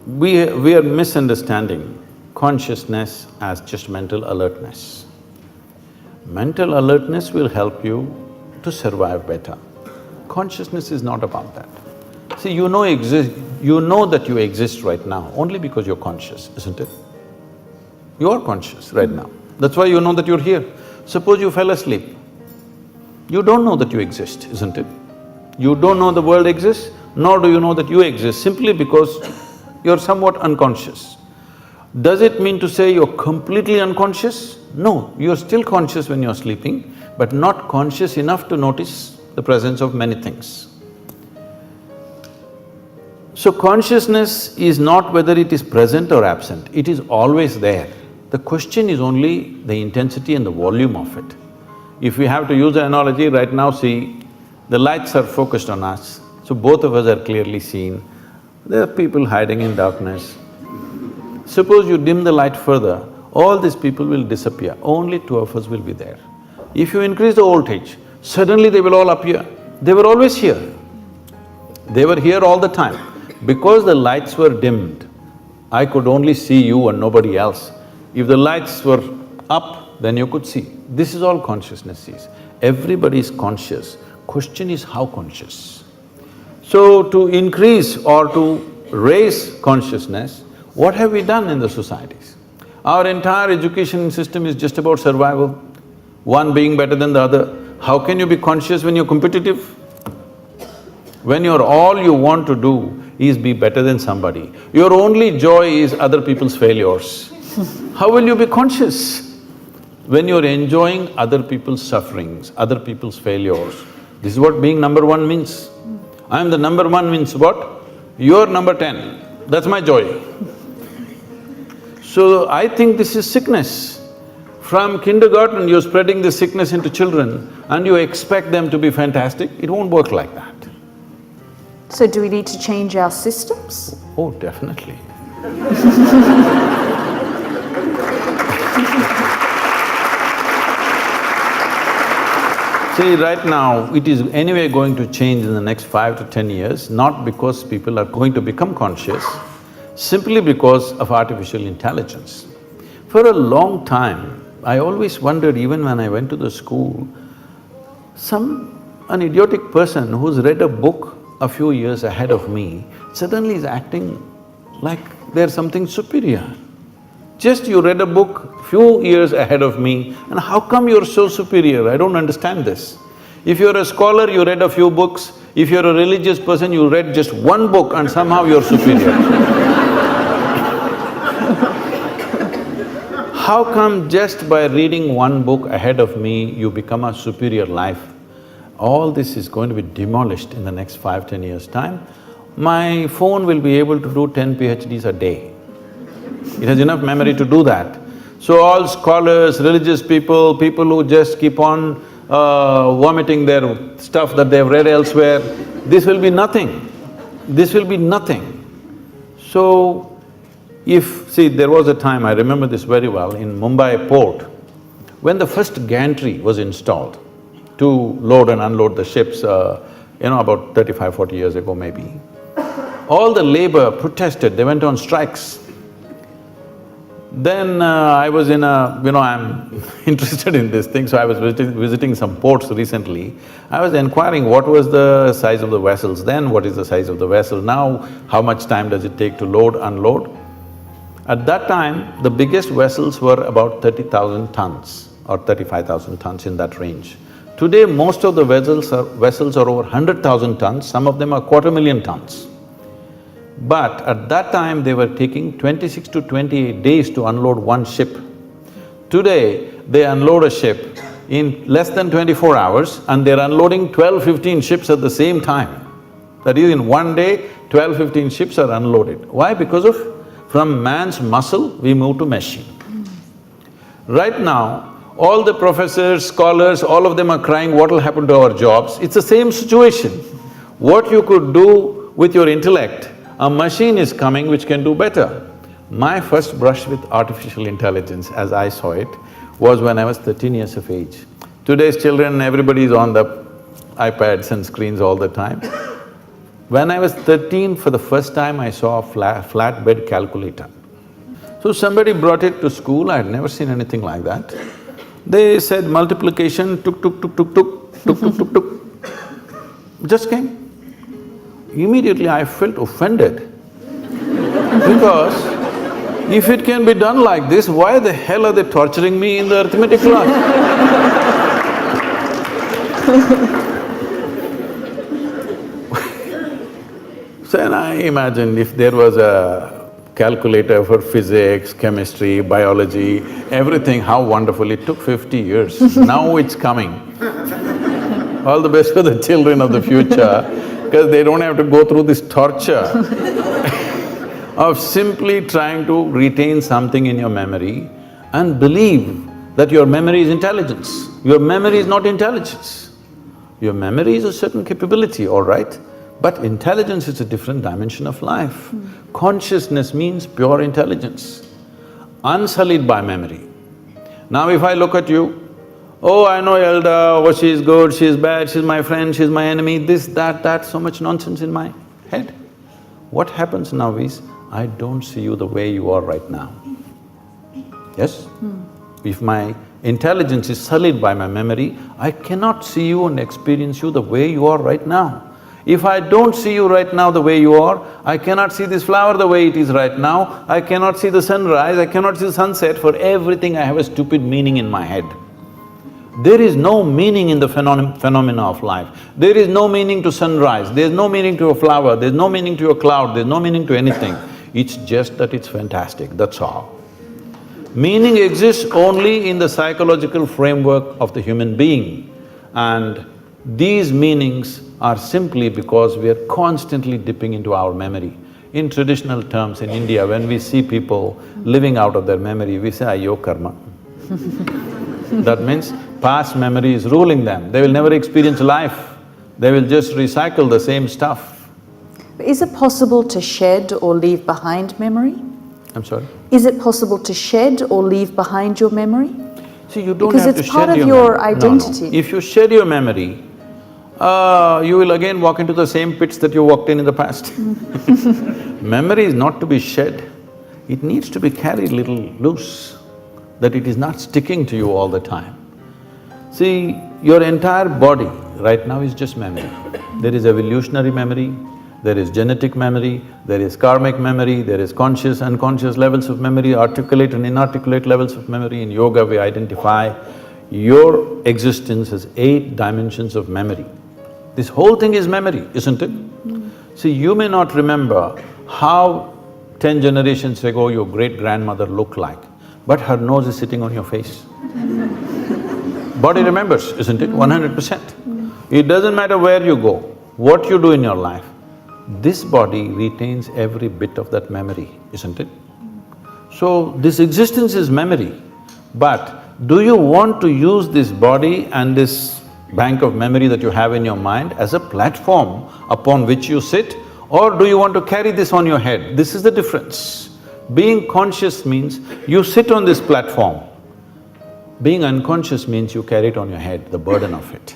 we are misunderstanding consciousness as just mental alertness. Mental alertness will help you to survive better. Consciousness is not about that. See, you know that you exist right now only because you're conscious, isn't it? You are conscious right now. That's why you know that you're here. Suppose you fell asleep, you don't know that you exist, isn't it? You don't know the world exists, nor do you know that you exist, simply because you're somewhat unconscious. Does it mean to say you're completely unconscious? No, you're still conscious when you're sleeping, but not conscious enough to notice the presence of many things. So consciousness is not whether it is present or absent, it is always there. The question is only the intensity and the volume of it. If we have to use an analogy, right now see, the lights are focused on us, so both of us are clearly seen. There are people hiding in darkness. Suppose you dim the light further, all these people will disappear, only two of us will be there. If you increase the voltage, suddenly they will all appear. They were always here. They were here all the time. Because the lights were dimmed, I could only see you and nobody else. If the lights were up, then you could see. This is all consciousness is. Everybody is conscious. Question is how conscious. So to increase or to raise consciousness, what have we done in the societies? Our entire education system is just about survival, one being better than the other. How can you be conscious when you're competitive? When all you want to do is be better than somebody, your only joy is other people's failures. How will you be conscious? When you're enjoying other people's sufferings, other people's failures, this is what being number one means. I'm the number one means what? You're number 10, that's my joy. So I think this is sickness. From kindergarten, you're spreading this sickness into children and you expect them to be fantastic, it won't work like that. So do we need to change our systems? Oh, definitely. See, right now, it is anyway going to change in the next 5 to 10 years, not because people are going to become conscious, simply because of artificial intelligence. For a long time, I always wondered, even when I went to the school, an idiotic person who's read a book a few years ahead of me suddenly is acting like they're something superior. Just you read a book few years ahead of me, and how come you're so superior? I don't understand this. If you're a scholar, you read a few books. If you're a religious person, you read just one book and somehow you're superior. How come just by reading one book ahead of me, you become a superior life? All this is going to be demolished in the next 5–10 years' time. My phone will be able to do 10 PhDs a day. It has enough memory to do that. So all scholars, religious people, people who just keep on vomiting their stuff that they've read elsewhere, this will be nothing. This will be nothing. So, see, there was a time, I remember this very well, in Mumbai port, when the first gantry was installed to load and unload the ships, about 35–40 years ago maybe, all the labor protested, they went on strikes. Then I was in I'm interested in this thing, so I was visiting some ports recently. I was inquiring what was the size of the vessels then, what is the size of the vessel now, how much time does it take to load, unload. At that time, the biggest vessels were about 30,000 tons or 35,000 tons, in that range. Today, most of the vessels are over 100,000 tons, some of them are 250,000 tons. But at that time, they were taking 26 to 28 days to unload one ship. Today, they unload a ship in less than 24 hours and they're unloading 12–15 ships at the same time. That is, in one day, 12–15 ships are unloaded. Why? Because from man's muscle, we move to machine. Right now, all the professors, scholars, all of them are crying, what will happen to our jobs? It's the same situation. What you could do with your intellect, a machine is coming which can do better. My first brush with artificial intelligence, as I saw it, was when I was 13 years of age. Today's children, everybody is on the iPads and screens all the time. When I was 13, for the first time I saw a flatbed calculator. So somebody brought it to school, I had never seen anything like that. They said multiplication, tuk tuk tuk tuk tuk, tuk tuk tuk tuk, just came. Immediately I felt offended because if it can be done like this, why the hell are they torturing me in the arithmetic class? So then I imagined if there was a calculator for physics, chemistry, biology, everything, how wonderful. It took 50 years, now it's coming. All the best for the children of the future, because they don't have to go through this torture of simply trying to retain something in your memory and believe that your memory is intelligence. Your memory is not intelligence. Your memory is a certain capability, all right, but intelligence is a different dimension of life. Consciousness means pure intelligence, unsullied by memory. Now if I look at you, oh, I know Elda, oh, she's good, she's bad, she's my friend, she's my enemy, this, that, so much nonsense in my head. What happens now is, I don't see you the way you are right now. Yes? If my intelligence is sullied by my memory, I cannot see you and experience you the way you are right now. If I don't see you right now the way you are, I cannot see this flower the way it is right now, I cannot see the sunrise, I cannot see the sunset. For everything I have a stupid meaning in my head. There is no meaning in the phenomena of life. There is no meaning to sunrise, there's no meaning to a flower, there's no meaning to a cloud, there's no meaning to anything. It's just that it's fantastic, that's all. Meaning exists only in the psychological framework of the human being, and these meanings are simply because we are constantly dipping into our memory. In traditional terms in India, when we see people living out of their memory, we say, ayyo karma. That means past memory is ruling them, they will never experience life, they will just recycle the same stuff. Is it possible to shed or leave behind memory? I'm sorry? Is it possible to shed or leave behind your memory? See, you don't Because have to it's shed part of your your memory. identity. No. If you shed your memory, you will again walk into the same pits that you walked in the past. Memory is not to be shed, it needs to be carried little loose, that it is not sticking to you all the time. See, your entire body right now is just memory. There is evolutionary memory, there is genetic memory, there is karmic memory, there is conscious, unconscious levels of memory, articulate and inarticulate levels of memory. In yoga we identify your existence as 8 dimensions of memory. This whole thing is memory, isn't it? See, you may not remember how 10 generations ago your great-grandmother looked like, but her nose is sitting on your face. Body remembers, isn't it? 100%. It doesn't matter where you go, what you do in your life, this body retains every bit of that memory, isn't it? So, this existence is memory, but do you want to use this body and this bank of memory that you have in your mind as a platform upon which you sit, or do you want to carry this on your head? This is the difference. Being conscious means you sit on this platform. Being unconscious means you carry it on your head, the burden of it.